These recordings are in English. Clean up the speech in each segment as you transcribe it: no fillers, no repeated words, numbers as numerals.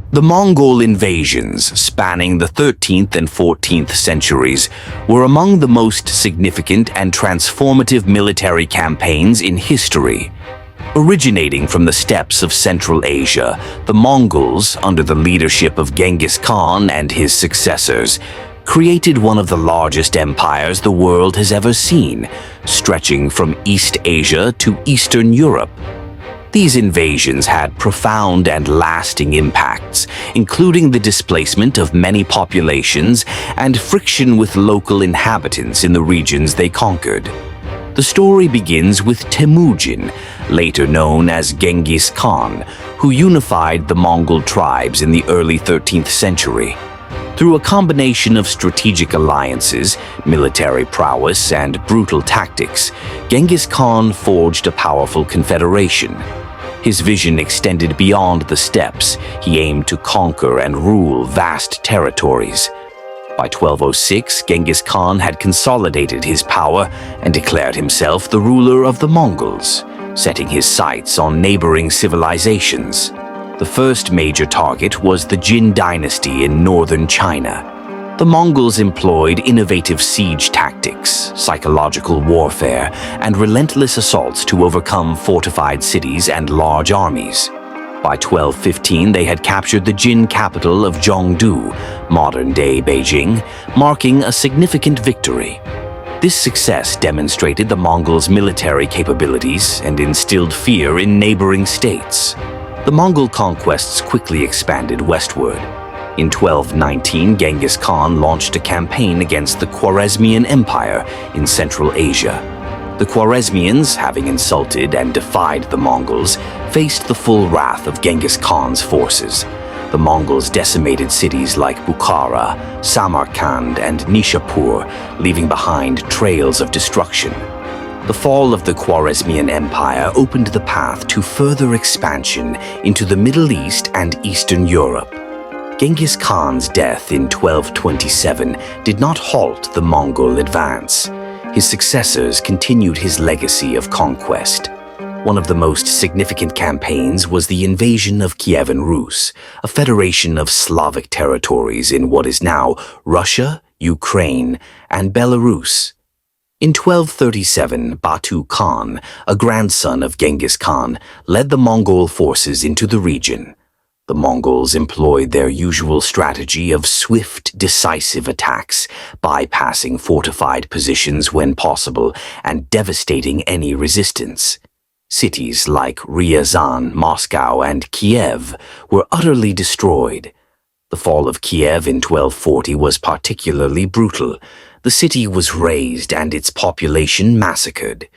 The Mongol invasions, spanning the 13th and 14th centuries, were among the most significant and transformative military campaigns in history. Originating from the steppes of Central Asia, the Mongols, under the leadership of Genghis Khan and his successors, created one of the largest empires the world has ever seen, stretching from East Asia to Eastern Europe. These invasions had profound and lasting impacts, including the displacement of many populations and friction with local inhabitants in the regions they conquered. The story begins with Temujin, later known as Genghis Khan, who unified the Mongol tribes in the early 13th century. Through a combination of strategic alliances, military prowess, and brutal tactics, Genghis Khan forged a powerful confederation. His vision extended beyond the steppes. He aimed to conquer and rule vast territories. By 1206, Genghis Khan had consolidated his power and declared himself the ruler of the Mongols, setting his sights on neighboring civilizations. The first major target was the Jin Dynasty in northern China. The Mongols employed innovative siege tactics, psychological warfare, and relentless assaults to overcome fortified cities and large armies. By 1215, they had captured the Jin capital of Zhongdu, modern-day Beijing, marking a significant victory. This success demonstrated the Mongols' military capabilities and instilled fear in neighboring states. The Mongol conquests quickly expanded westward. In 1219, Genghis Khan launched a campaign against the Khwarezmian Empire in Central Asia. The Khwarezmians, having insulted and defied the Mongols, faced the full wrath of Genghis Khan's forces. The Mongols decimated cities like Bukhara, Samarkand, and Nishapur, leaving behind trails of destruction. The fall of the Khwarezmian Empire opened the path to further expansion into the Middle East and Eastern Europe. Genghis Khan's death in 1227 did not halt the Mongol advance. His successors continued his legacy of conquest. One of the most significant campaigns was the invasion of Kiev and Rus, a federation of Slavic territories in what is now Russia, Ukraine, and Belarus. In 1237, Batu Khan, a grandson of Genghis Khan, led the Mongol forces into the region. The Mongols employed their usual strategy of swift, decisive attacks, bypassing fortified positions when possible and devastating any resistance. Cities like Ryazan, Moscow, and Kiev were utterly destroyed. The fall of Kiev in 1240 was particularly brutal. The city was razed and its population massacred.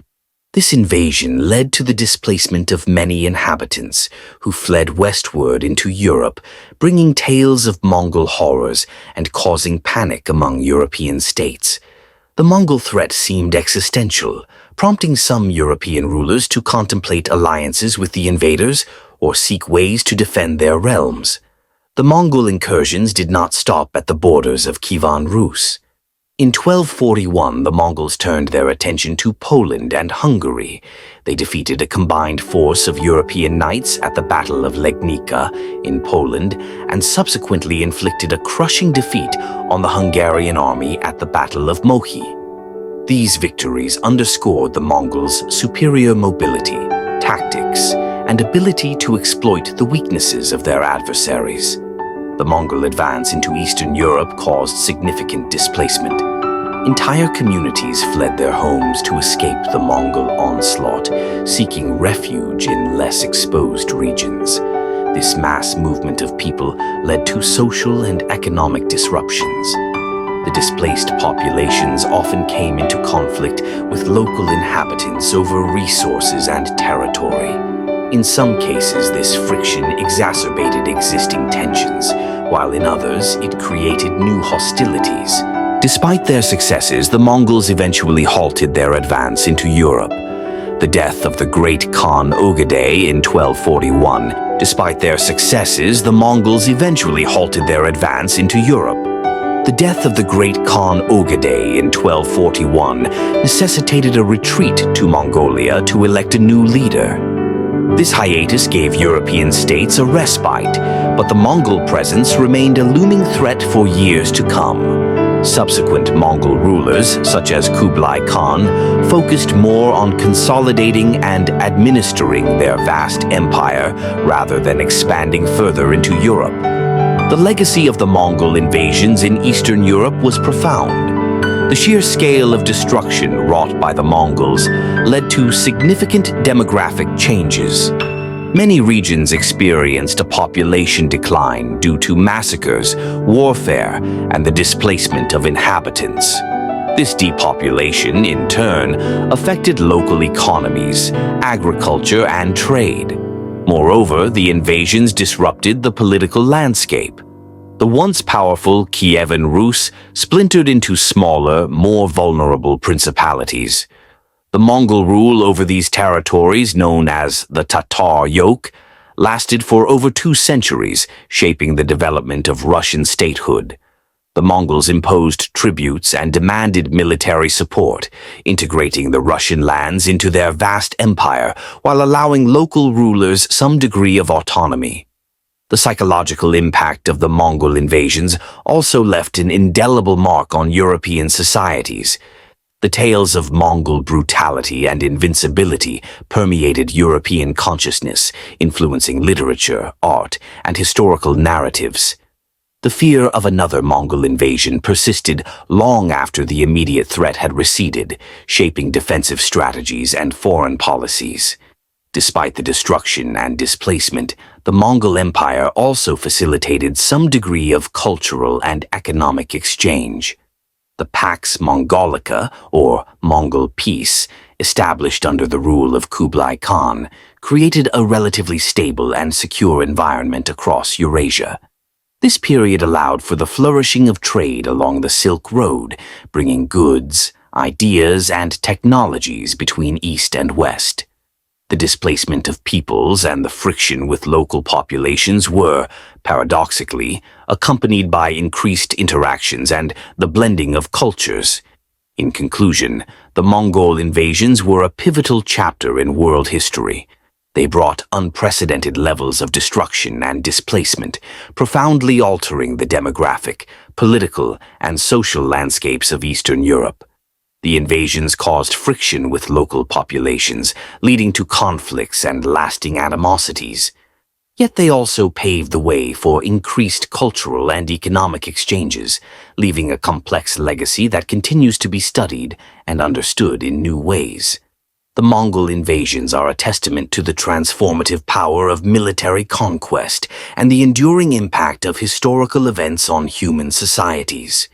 This invasion led to the displacement of many inhabitants who fled westward into Europe, bringing tales of Mongol horrors and causing panic among European states. The Mongol threat seemed existential, prompting some European rulers to contemplate alliances with the invaders or seek ways to defend their realms. The Mongol incursions did not stop at the borders of Kiev and Rus. In 1241, the Mongols turned their attention to Poland and Hungary. They defeated a combined force of European knights at the Battle of Legnica in Poland and subsequently inflicted a crushing defeat on the Hungarian army at the Battle of Mohi. These victories underscored the Mongols' superior mobility, tactics, and ability to exploit the weaknesses of their adversaries. The Mongol advance into Eastern Europe caused significant displacement. Entire communities fled their homes to escape the Mongol onslaught, seeking refuge in less exposed regions. This mass movement of people led to social and economic disruptions. The displaced populations often came into conflict with local inhabitants over resources and territory. In some cases, this friction exacerbated existing tensions, while in others, it created new hostilities. Despite their successes, the Mongols eventually halted their advance into Europe. The death of the great Khan Ogedei in 1241. Despite their successes, the Mongols eventually halted their advance into Europe. The death of the great Khan Ogedei in 1241 necessitated a retreat to Mongolia to elect a new leader. This hiatus gave European states a respite, but the Mongol presence remained a looming threat for years to come. Subsequent Mongol rulers, such as Kublai Khan, focused more on consolidating and administering their vast empire rather than expanding further into Europe. The legacy of the Mongol invasions in Eastern Europe was profound. The sheer scale of destruction wrought by the Mongols led to significant demographic changes. Many regions experienced a population decline due to massacres, warfare, and the displacement of inhabitants. This depopulation, in turn, affected local economies, agriculture, and trade. Moreover, the invasions disrupted the political landscape. The once powerful Kievan Rus splintered into smaller, more vulnerable principalities. The Mongol rule over these territories, known as the Tatar yoke, lasted for over 2 centuries, shaping the development of Russian statehood. The Mongols imposed tributes and demanded military support, integrating the Russian lands into their vast empire while allowing local rulers some degree of autonomy. The psychological impact of the Mongol invasions also left an indelible mark on European societies. The tales of Mongol brutality and invincibility permeated European consciousness, influencing literature, art, and historical narratives. The fear of another Mongol invasion persisted long after the immediate threat had receded, shaping defensive strategies and foreign policies. Despite the destruction and displacement, the Mongol Empire also facilitated some degree of cultural and economic exchange. The Pax Mongolica, or Mongol Peace, established under the rule of Kublai Khan, created a relatively stable and secure environment across Eurasia. This period allowed for the flourishing of trade along the Silk Road, bringing goods, ideas, and technologies between East and West. The displacement of peoples and the friction with local populations were, paradoxically, accompanied by increased interactions and the blending of cultures. In conclusion, the Mongol invasions were a pivotal chapter in world history. They brought unprecedented levels of destruction and displacement, profoundly altering the demographic, political, and social landscapes of Eastern Europe. The invasions caused friction with local populations, leading to conflicts and lasting animosities. Yet they also paved the way for increased cultural and economic exchanges, leaving a complex legacy that continues to be studied and understood in new ways. The Mongol invasions are a testament to the transformative power of military conquest and the enduring impact of historical events on human societies.